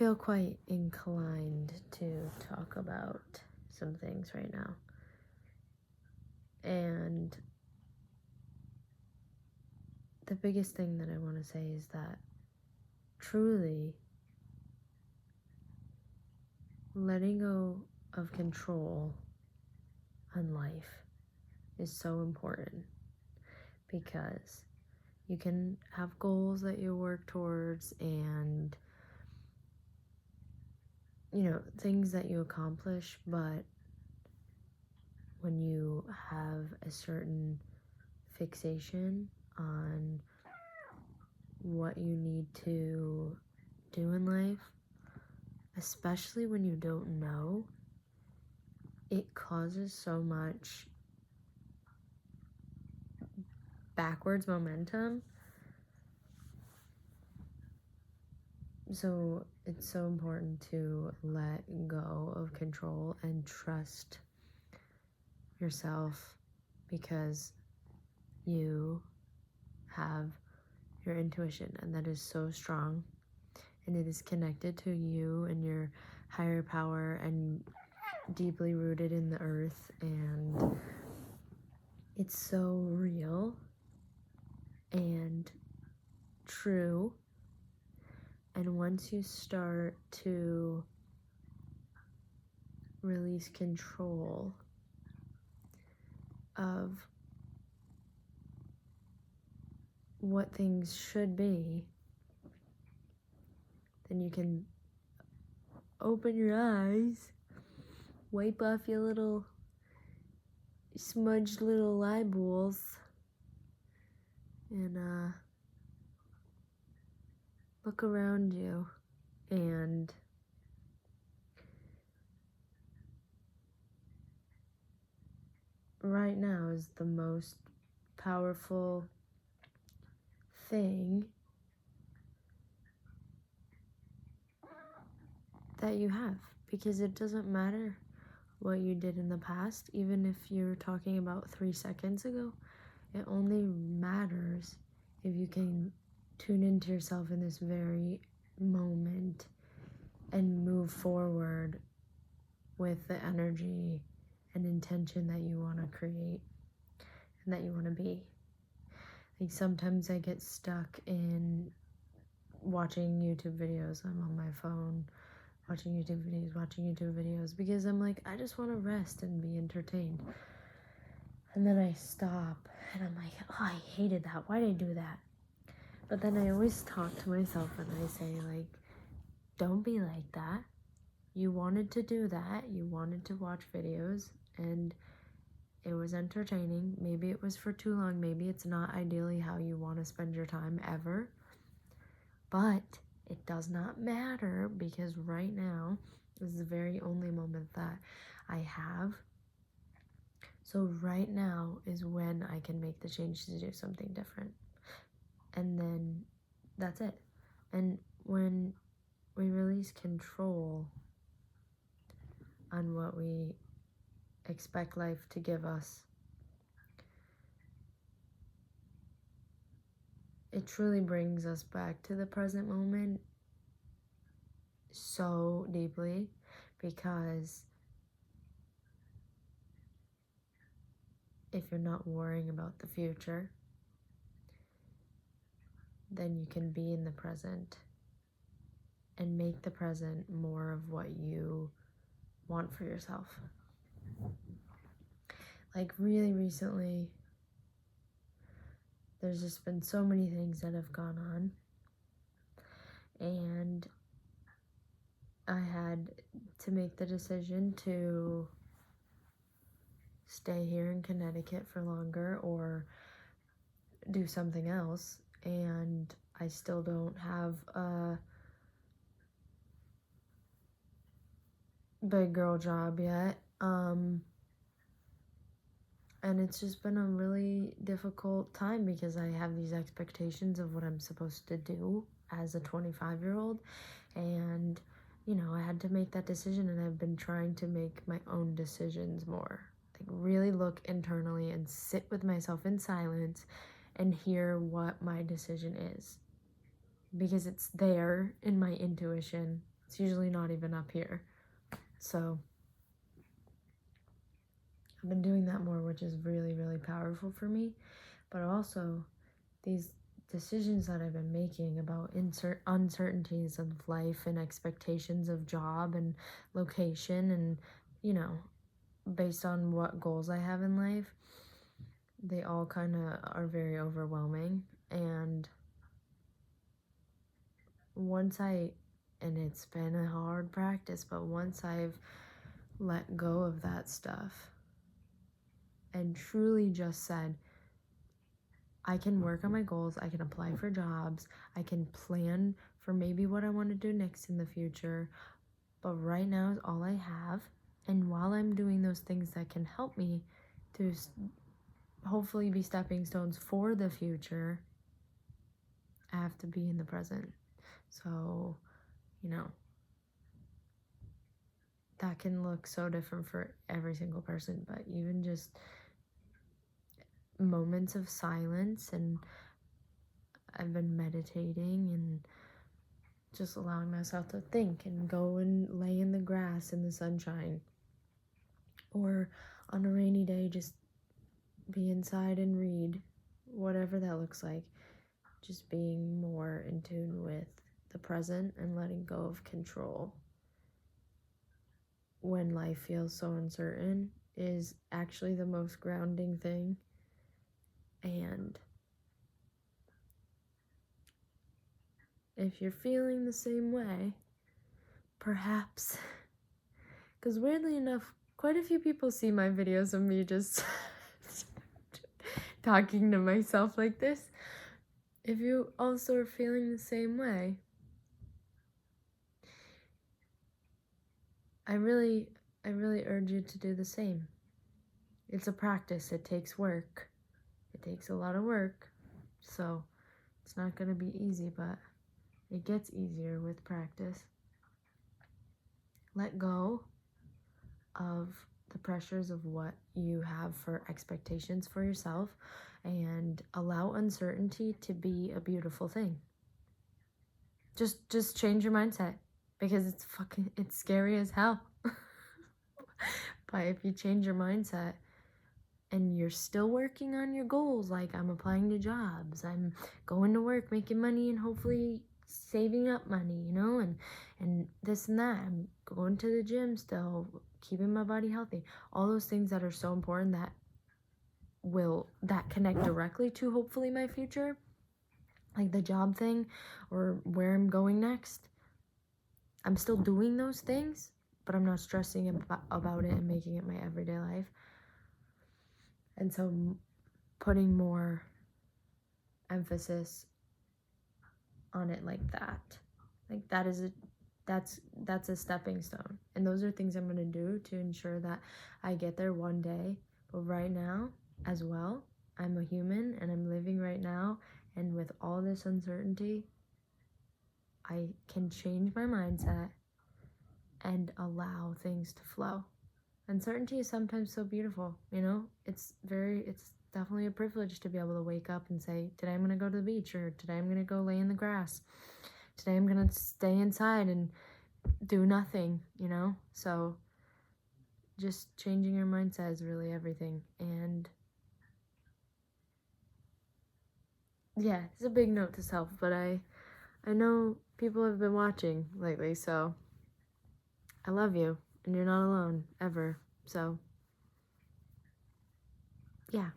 feel quite inclined to talk about some things right now. And the biggest thing that I want to say is that truly letting go of control on life is so important, because you can have goals that you work towards and things that you accomplish, but when you have a certain fixation on what you need to do in life, especially when you don't know, it causes so much backwards momentum. So it's so important to let go of control and trust yourself, because you have your intuition, and that is so strong, and it is connected to you and your higher power and deeply rooted in the earth, and it's so real and true. And once you start to release control of what things should be, then you can open your eyes, wipe off your little smudged little eyeballs, and look around you. And right now is the most powerful thing that you have, because it doesn't matter what you did in the past. Even if you're talking about 3 seconds ago, it only matters if you can tune into yourself in this very moment and move forward with the energy and intention that you want to create and that you want to be. Like, sometimes I get stuck in watching YouTube videos. I'm on my phone watching YouTube videos because I'm like, I just want to rest and be entertained. And then I stop and I'm like, oh, I hated that. Why did I do that? But then I always talk to myself and I say, like, don't be like that. You wanted to do that. You wanted to watch videos, and it was entertaining. Maybe it was for too long. Maybe it's not ideally how you want to spend your time ever. But it does not matter, because right now is the very only moment that I have. So right now is when I can make the change to do something different. And then that's it. And when we release control on what we expect life to give us, it truly brings us back to the present moment so deeply, because if you're not worrying about the future, then you can be in the present and make the present more of what you want for yourself. Like, really recently, there's just been so many things that have gone on, and I had to make the decision to stay here in Connecticut for longer or do something else. And I still don't have a big girl job yet. And it's just been a really difficult time, because I have these expectations of what I'm supposed to do as a 25-year-old. And, I had to make that decision, and I've been trying to make my own decisions more. Like, really look internally and sit with myself in silence and hear what my decision is. Because it's there in my intuition. It's usually not even up here. So I've been doing that more, which is really, really powerful for me. But also, these decisions that I've been making about uncertainties of life and expectations of job and location and, you know, based on what goals I have in life, they all kind of are very overwhelming. And and it's been a hard practice, but once I've let go of that stuff and truly just said, I can work on my goals, I can apply for jobs, I can plan for maybe what I want to do next in the future, but right now is all I have. And while I'm doing those things that can help me to hopefully be stepping stones for the future, I have to be in the present. So, you know, that can look so different for every single person, but even just moments of silence, and I've been meditating and just allowing myself to think and go and lay in the grass in the sunshine, or on a rainy day just be inside and read, whatever that looks like. Just being more in tune with the present and letting go of control when life feels so uncertain is actually the most grounding thing. And if you're feeling the same way, perhaps, because weirdly enough, quite a few people see my videos of me just talking to myself like this. If you also are feeling the same way, I really urge you to do the same. It's a practice. It takes work. It takes a lot of work. So it's not going to be easy, but it gets easier with practice. Let go of the pressures of what you have for expectations for yourself and allow uncertainty to be a beautiful thing. Just change your mindset, because it's scary as hell. But if you change your mindset and you're still working on your goals, like I'm applying to jobs, I'm going to work, making money, and hopefully saving up money, you know, and this and that, I'm going to the gym still, keeping my body healthy, all those things that are so important that connect directly to hopefully my future, like the job thing or where I'm going next. I'm still doing those things, but I'm not stressing about it and making it my everyday life. And so putting more emphasis on it like that is that's a stepping stone. And those are things I'm going to do to ensure that I get there one day. But right now as well, I'm a human and I'm living right now. And with all this uncertainty, I can change my mindset and allow things to flow. Uncertainty is sometimes so beautiful, you know? It's definitely a privilege to be able to wake up and say, today I'm going to go to the beach, or today I'm going to go lay in the grass. Today I'm going to stay inside and do nothing, you know? So just changing your mindset is really everything. And yeah, it's a big note to self, but I know people have been watching lately, so I love you, and you're not alone, ever. So, yeah.